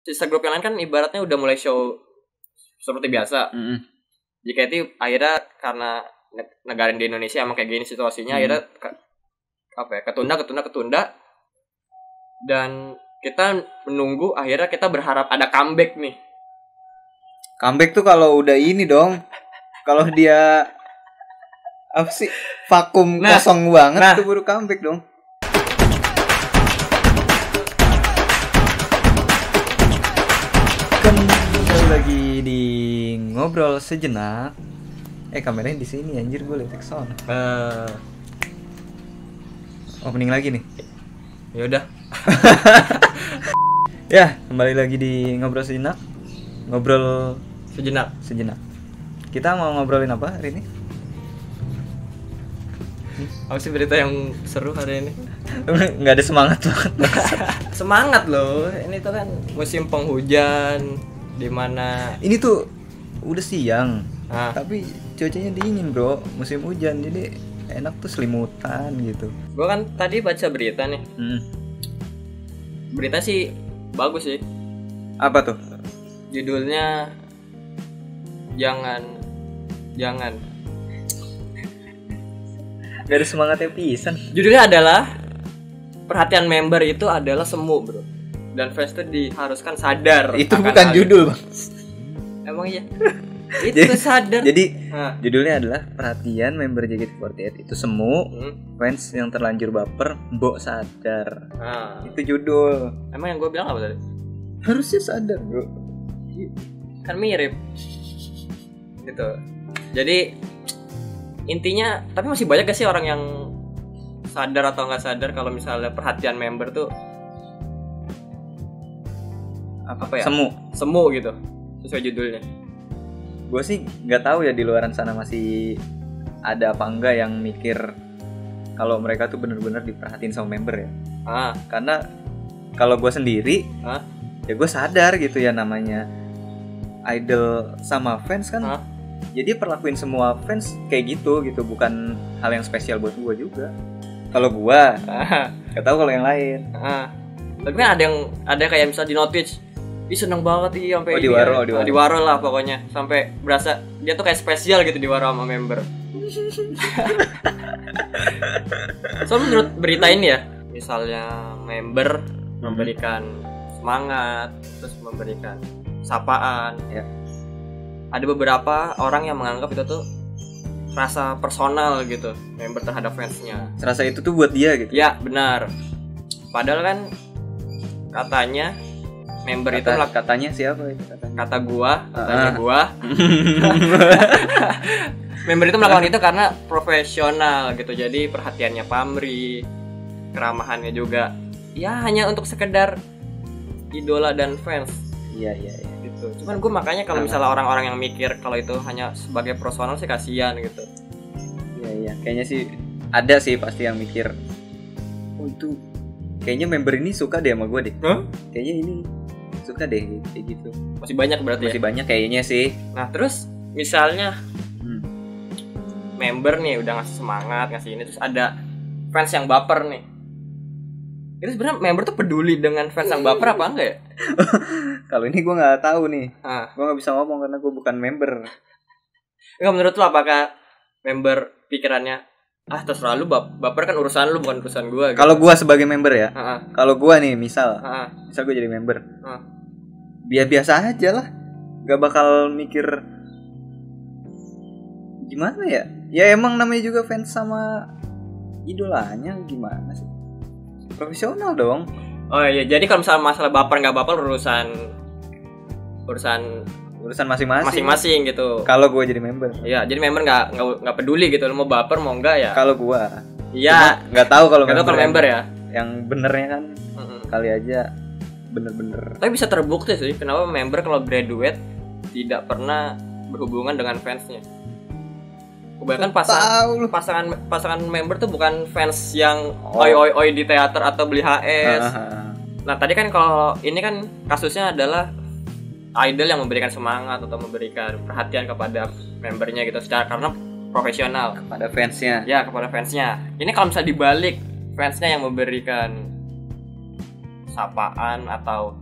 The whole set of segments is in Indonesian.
sisa grup yang lain kan ibaratnya udah mulai show seperti biasa. JKT akhirnya karena negara di Indonesia emang kayak gini situasinya, akhirnya ketunda dan kita menunggu, akhirnya kita berharap ada comeback nih. Comeback tuh kalau udah ini dong, kalau dia apa sih vakum kosong banget tuh baru comeback dong. Kembali lagi di ngobrol sejenak. Kameranya di sini anjir, gue liat sound. Opening lagi nih. Ya udah. Ya, kembali lagi di ngobrol sejenak. Ngobrol sejenak. Kita mau ngobrolin apa hari ini? Apa sih berita yang seru hari ini? Nggak ada semangat banget. Semangat loh. Ini tuh kan musim penghujan, dimana ini tuh udah siang, tapi cuacanya dingin bro, musim hujan, jadi enak tuh selimutan gitu. Gue kan tadi baca berita nih. Berita sih bagus sih. Apa tuh? Judulnya jangan gak ada semangatnya pisan. Judulnya adalah perhatian member itu adalah semu bro, dan fans itu diharuskan sadar. Itu bukan judul bang. Emang iya. Itu sadar. Jadi judulnya adalah perhatian member JKT48 itu semu. Fans yang terlanjur baper mbok sadar. Itu judul. Emang yang gue bilang apa tadi? Harusnya sadar bro. Kan mirip gitu. Jadi intinya, tapi masih banyak gak sih orang yang sadar atau nggak sadar kalau misalnya perhatian member tuh apa ya? Semu gitu, sesuai judulnya. Gue sih nggak tahu ya di luaran sana masih ada apa enggak yang mikir kalau mereka tuh benar-benar diperhatiin sama member ya. Karena kalau gue sendiri, ya gue sadar gitu ya, namanya idol sama fans kan. Jadi perlakuin semua fans kayak gitu, bukan hal yang spesial buat gue juga. Kalau gue, gak tahu kalau yang lain. Tapi kan ada kayak misalnya di notice, ih seneng banget nih sampai di waro lah pokoknya, sampai berasa dia tuh kayak spesial gitu di waro sama member. So menurut berita ini ya, misalnya member memberikan semangat, terus memberikan sapaan, ya. Ada beberapa orang yang menganggap itu tuh rasa personal gitu, member terhadap fansnya. Rasa itu tuh buat dia gitu. Ya benar. Padahal kan katanya member itu katanya siapa itu katanya? Katanya gua. Member itu melakukan itu karena profesional gitu. Jadi perhatiannya pamrih, keramahannya juga. Ya hanya untuk sekedar idola dan fans. Iya. Gitu. Cuman gue makanya kalau misalnya orang-orang yang mikir kalau itu hanya sebagai personal sih kasihan gitu. Iya. Kayaknya sih ada sih pasti yang mikir, oh itu kayaknya member ini suka deh sama gue deh. Kayaknya ini suka deh kayak gitu. Masih banyak berarti. Masih banyak kayaknya sih. Nah terus misalnya member nih udah ngasih semangat, ngasih ini, terus ada fans yang baper nih. Itu sebenarnya member tuh peduli dengan fans yang baper apa enggak ya? Kalau ini gue nggak tahu nih. Gue nggak bisa ngomong karena gue bukan member. Enggak, menurut lo apakah member pikirannya terserah lu, baper kan urusan lu bukan urusan gue gitu. Kalau gue sebagai member ya, kalau gue nih misal gue jadi member, biasa aja lah, gak bakal mikir gimana ya. Ya emang namanya juga fans sama idolanya, gimana sih, profesional dong. Oh iya, jadi kalau misalnya masalah baper nggak baper urusan masing-masing gitu. Kalau gue jadi member, iya, jadi member nggak peduli gitu, lo mau baper mau nggak ya. Kalau gue, iya, nggak tahu kalau member ya. Yang benernya kan kali aja bener-bener. Tapi bisa terbukti sih kenapa member kalau graduate tidak pernah berhubungan dengan fansnya. Kebanyakan pasangan member tuh bukan fans yang oi di teater atau beli HS. Nah tadi kan kalau ini kan kasusnya adalah idol yang memberikan semangat atau memberikan perhatian kepada membernya gitu karena profesional kepada fansnya. Ya, kepada fansnya. Ini kalau misalnya dibalik, fansnya yang memberikan sapaan atau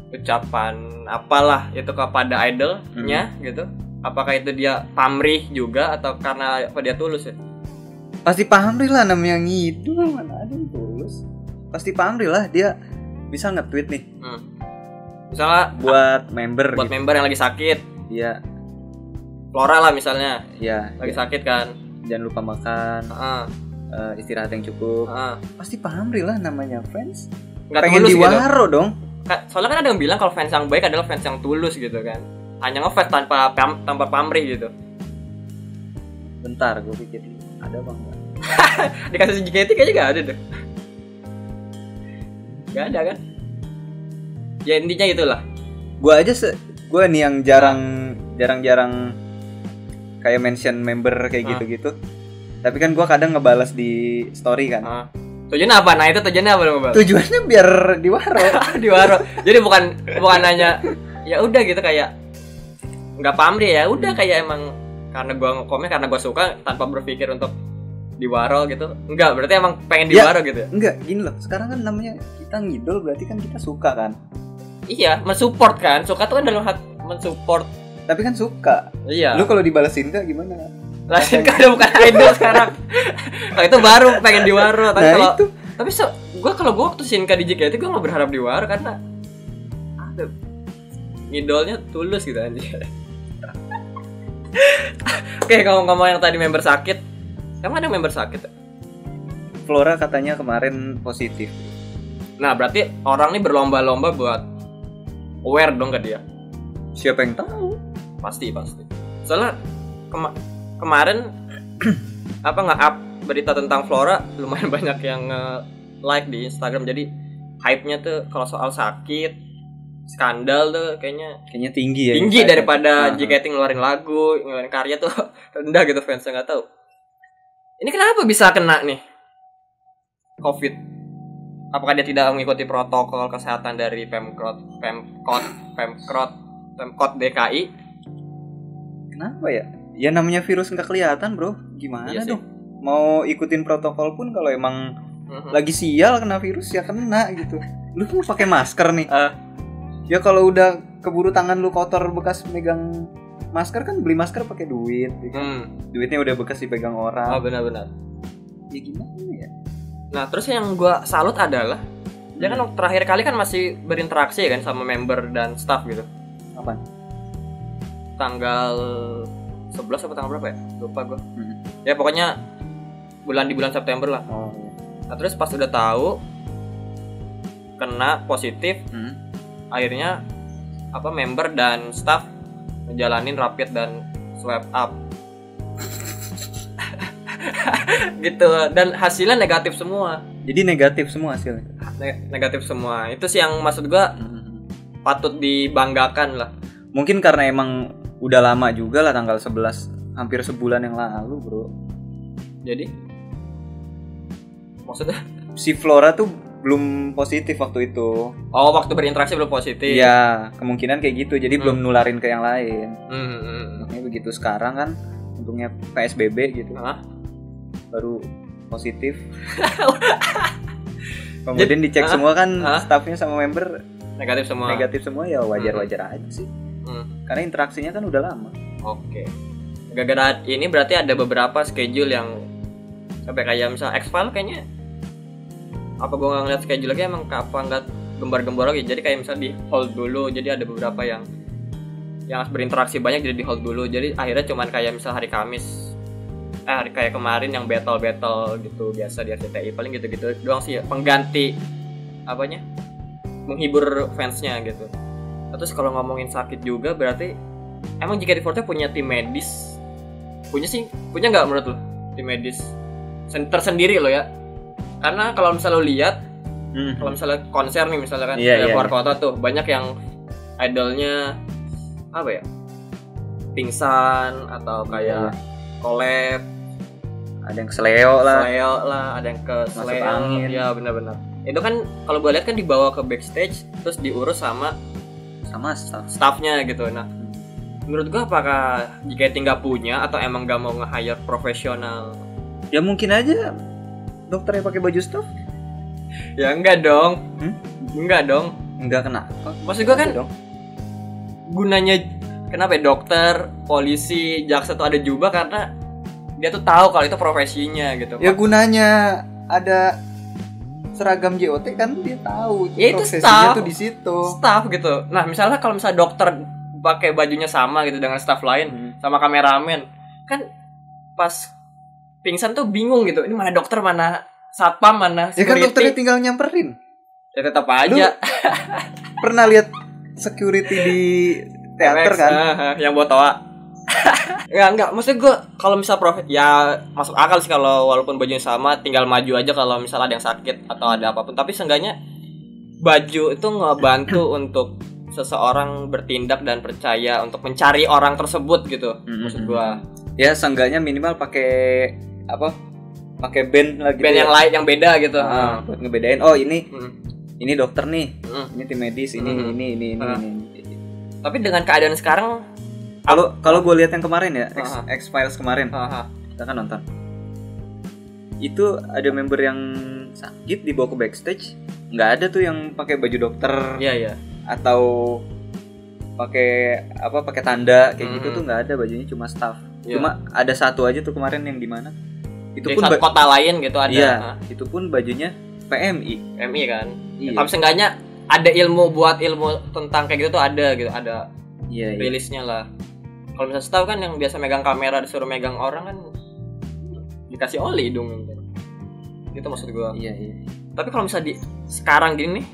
ucapan apalah itu kepada idolnya gitu. Apakah itu dia pamrih juga atau karena apa dia tulus ya? Pasti pamrih lah, namanya ngidul, mana ada yang tulus. Pasti pamrih lah, dia bisa nge-tweet nih. Misalnya buat member gitu. Member yang lagi sakit. Iya. Flora lah misalnya. Iya. Lagi sakit kan. Jangan lupa makan. Istirahat yang cukup. Pasti pamrih lah, namanya fans. Nggak pengen diwaro gitu dong. Soalnya kan ada yang bilang kalau fans yang baik adalah fans yang tulus gitu kan. Hanya ngefans tanpa pamrih gitu. Bentar, gue pikir ada apa enggak? Dikasih JKT kayaknya gak ada deh. Gak ada kan? Ya intinya itulah. Gue aja gue nih yang jarang kayak mention member kayak gitu-gitu. Tapi kan gue kadang ngebalas di story kan. Tujuannya apa? Nah itu tujuannya apa lo? Tujuannya biar diwaro. Diwaro. Jadi bukan hanya ya udah gitu kayak nggak pamrih ya udah kayak emang karena gue komen karena gue suka tanpa berpikir untuk diwaro gitu. Enggak, berarti emang pengen diwaro gitu ya? Enggak, gini loh. Sekarang kan namanya kita ngidol berarti kan kita suka kan? Iya, mensupport kan. Suka tuh kan dalam hati mensupport. Tapi kan suka. Iya. Lu kalau dibalesin enggak gimana? Lasin kan udah bukan idol sekarang. Kalau itu baru pengen diwaro. Tapi kalau gue waktu Shinka di JKT gue nggak berharap diwaro karena ada idolnya tulus gitu anjir. Oke, ngomong yang tadi member sakit, emang ada member sakit? Flora katanya kemarin positif. Nah berarti orang ini berlomba-lomba buat aware dong ke dia. Siapa yang tahu? Pasti. Soalnya kemarin nge-up berita tentang Flora lumayan banyak yang like di Instagram. Jadi hype-nya tuh kalau soal sakit, skandal tuh kayaknya tinggi ya. Tinggi daripada JKT ngeluarin lagu, ngeluarin karya tuh rendah gitu fansnya nggak tahu. Ini kenapa bisa kena nih COVID? Apakah dia tidak mengikuti protokol kesehatan dari Pemkot DKI? Kenapa ya? Ya namanya virus nggak kelihatan bro, gimana iya dong? Mau ikutin protokol pun kalau emang lagi sial kena virus ya kena gitu. Lu tuh pakai masker nih. Ya kalau udah keburu tangan lu kotor bekas megang masker kan beli masker pakai duit. Ya kan? Duitnya udah bekas dipegang orang. Oh benar-benar. Ya gimana ya? Nah terus yang gua salut adalah dia kan terakhir kali kan masih berinteraksi kan sama member dan staff gitu. Kapan? Tanggal 11 atau tanggal berapa ya? Lupa gue. Ya pokoknya di bulan September lah. Oh. Nah terus pas udah tahu kena positif, akhirnya member dan staff ngejalanin rapid dan swab up. Gitu, dan hasilnya negatif semua. Jadi negatif semua hasilnya. Negatif semua. Itu sih yang maksud gue patut dibanggakan lah. Mungkin karena emang udah lama juga lah, tanggal 11, hampir sebulan yang lalu bro. Jadi maksudnya si Flora tuh belum positif waktu itu. Oh, waktu berinteraksi belum positif. Iya, kemungkinan kayak gitu. Jadi belum nularin ke yang lain. Makanya begitu sekarang kan untungnya PSBB gitu. Baru positif. Kemudian dicek semua kan staffnya sama member negatif semua ya wajar-wajar aja sih. Karena interaksinya kan udah lama. Oke. Gara-gara ini berarti ada beberapa schedule yang sampai kayak misal X-File kayaknya apa gue nggak ngeliat schedule lagi emang apa nggak gembar-gembor lagi. Jadi kayak misal di hold dulu. Jadi ada beberapa yang berinteraksi banyak jadi di hold dulu. Jadi akhirnya cuman kayak misal hari Kamis kayak kemarin yang battle gitu biasa di RCTI paling gitu-gitu doang sih ya, pengganti menghibur fansnya gitu. Terus kalau ngomongin sakit juga berarti emang JKT48 punya tim medis? Punya nggak menurut lo tim medis tersendiri lo ya? Karena kalau misalnya lo lihat kalau misalnya konser nih misalnya kan keluar kota tuh banyak yang idolnya pingsan atau kayak collab. Ada yang seleo lah, ada yang ke seleo angin. Ya benar-benar. Itu kan kalau gue lihat kan dibawa ke backstage terus diurus sama staffnya gitu. Nah, menurut gue apakah JKT nggak punya atau emang nggak mau nge-hire profesional? Ya mungkin aja dokternya pakai baju staff. Ya enggak dong. Enggak dong. Enggak, kenapa? Maksud gue kan dong. Gunanya kenapa ya dokter, polisi, jaksa tuh ada jubah karena dia tuh tahu kalau itu profesinya gitu. Ya gunanya ada seragam JOT kan dia tahu ya, itu profesinya staff, tuh di situ. Staff gitu. Nah, misalnya kalau misalnya dokter pakai bajunya sama gitu dengan staff lain sama kameramen, kan pas pingsan tuh bingung gitu. Ini mana dokter, mana satpam, mana security. Ya kan dokternya tinggal nyamperin. Ya tetap aja. Pernah lihat security di teater kan? Yang bawa toa. Ya enggak, maksudnya gue kalau misal ya masuk akal sih kalau walaupun bajunya sama, tinggal maju aja kalau misalnya ada yang sakit atau ada apapun. Tapi seenggaknya baju itu ngebantu untuk seseorang bertindak dan percaya untuk mencari orang tersebut gitu. Maksud gue. Ya seenggaknya minimal pakai apa? Pakai band lagi. Band yang lain yang beda gitu. Buat ngebedain. Oh ini dokter nih, ini tim medis, ini. Tapi dengan keadaan sekarang, kalau gue lihat yang kemarin ya, X-Files kemarin, kita kan nonton. Itu ada member yang sakit dibawa ke backstage, nggak ada tuh yang pakai baju dokter, atau pakai tanda kayak gitu tuh nggak ada, bajunya cuma staff. Cuma ada satu aja tuh kemarin yang di mana? Itu di pun kota lain gitu ada. Iya, itu pun bajunya PMI kan. Iya. Tapi seenggaknya ada ilmu tentang kayak gitu tuh ada gitu, ada rilisnya lah. Kalau misalnya staff kan yang biasa megang kamera disuruh megang orang kan dikasih oli dong. Itu maksud gue. Iya. Tapi kalau misalnya di sekarang gini nih,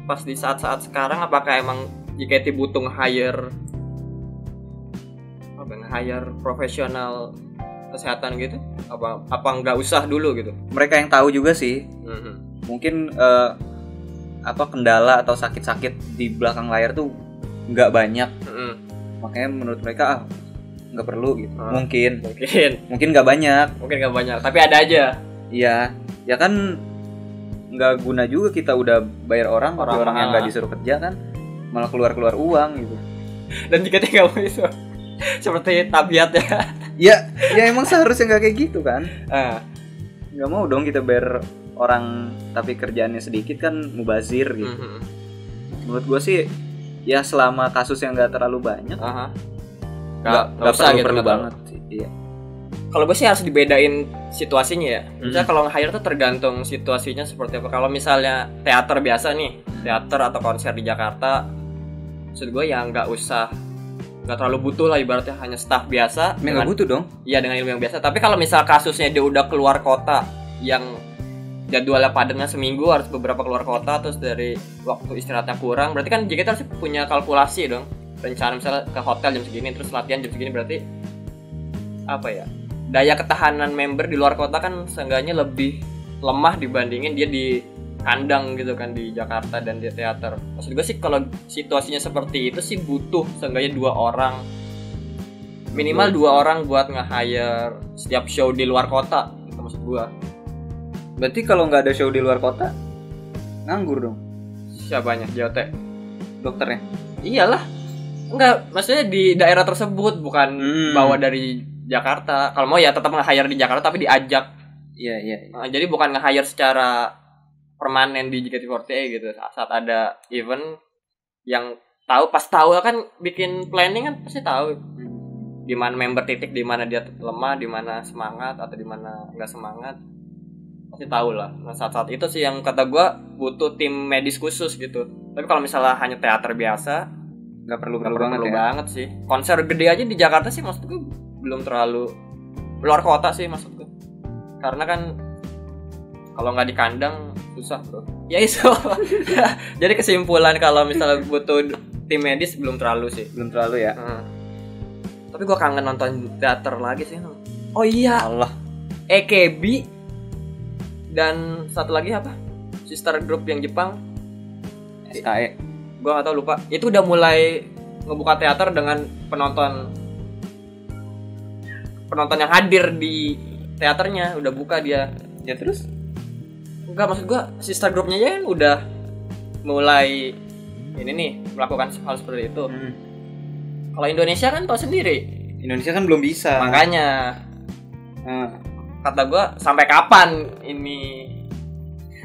pas di saat-saat sekarang, apakah emang JKT butuh hire profesional kesehatan gitu? Apa nggak usah dulu gitu? Mereka yang tahu juga sih. Mungkin kendala atau sakit-sakit di belakang layar tuh nggak banyak. Makanya menurut mereka nggak perlu gitu. Mungkin nggak banyak. Tapi ada aja. Iya, ya kan nggak guna juga kita udah bayar orang yang nggak disuruh kerja kan malah keluar uang gitu. Dan jika nggak mau itu seperti tabiat ya emang seharusnya nggak kayak gitu kan. Nggak mau dong kita bayar orang tapi kerjaannya sedikit kan mubazir gitu. Menurut gue sih ya selama kasus yang nggak terlalu banyak nggak perlu banget sih. Iya. Kalau gue sih harus dibedain situasinya ya. Misalnya kalau nge-hire tuh tergantung situasinya seperti apa. Kalau misalnya teater biasa nih, teater atau konser di Jakarta, maksud gue ya nggak terlalu butuh lah, ibaratnya hanya staff biasa. Nggak butuh dong? Iya, dengan ilmu yang biasa. Tapi kalau misal kasusnya dia udah keluar kota, yang jadwalnya padatnya seminggu harus beberapa keluar kota, terus dari waktu istirahatnya kurang, berarti kan JKT harus punya kalkulasi dong. Rencana misalnya ke hotel jam segini, terus latihan jam segini, berarti apa ya? Daya ketahanan member di luar kota kan seenggaknya lebih lemah dibandingin dia di kandang gitu kan, di Jakarta dan di teater. Maksud gue sih kalau situasinya seperti itu sih butuh seenggaknya 2 orang, minimal 2 orang buat nge-hire setiap show di luar kota gitu, maksud gue. Berarti kalau nggak ada show di luar kota nganggur dong. Siapanya? JOT? Dokternya? Iyalah. Enggak, maksudnya di daerah tersebut, bukan bawa dari Jakarta. Kalau mau ya tetap nge-hire di Jakarta tapi diajak. Iya. Jadi bukan nge-hire secara permanen di JKT48 gitu. Saat ada event yang pas tahu kan bikin planning kan pasti tahu di mana member titik, di mana dia lemah, di mana semangat atau di mana enggak semangat. Pasti tahu lah. Nah, saat itu sih yang kata gue butuh tim medis khusus gitu. Tapi kalau misalnya hanya teater biasa nggak perlu banget sih. Konser gede aja di Jakarta sih maksud gue belum terlalu, luar kota sih maksud gue. Karena kan kalau nggak di kandang susah bro. Ya itu. Jadi kesimpulan kalau misalnya butuh tim medis belum terlalu sih. Belum terlalu ya. Tapi gue kangen nonton teater lagi sih. Oh iya. Allah. AKB dan satu lagi apa? Sister group yang Jepang. SKE. Gue nggak tahu, lupa. Itu udah mulai ngebuka teater dengan penonton yang hadir di teaternya, udah buka dia. Ya terus? Enggak, maksud gue sister groupnya ya udah mulai ini nih melakukan hal seperti itu. Kalau Indonesia kan tau sendiri. Indonesia kan belum bisa. Makanya kata gue sampai kapan ini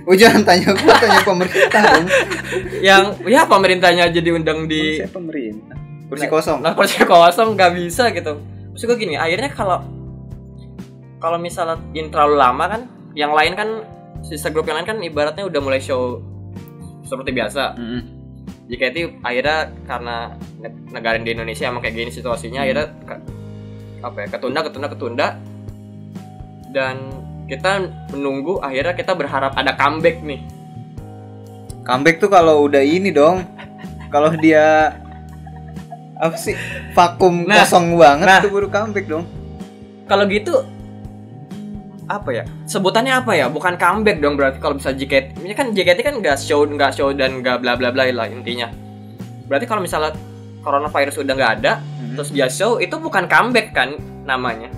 Jangan tanya gue, tanya pemerintah dong. Yang ya pemerintahnya aja diundang di pemerintah. Kursi kosong. Nah, kursi kosong nggak bisa gitu. Maksud gue gini, akhirnya kalau misalnya in terlalu lama kan, yang lain kan sisa grup yang lain kan ibaratnya udah mulai show seperti biasa. JKT akhirnya karena negara di Indonesia emang kayak gini situasinya, akhirnya ketunda dan kita menunggu, akhirnya kita berharap ada comeback nih. Comeback tuh kalau udah ini dong, kalau dia apa sih vakum kosong banget tuh baru comeback dong. Kalau gitu apa ya sebutannya apa ya, bukan comeback dong berarti kalau bisa JKT. Ini kan JKT kan nggak show dan nggak bla bla bla lah intinya. Berarti kalau misalnya coronavirus udah nggak ada terus dia show, itu bukan comeback kan namanya.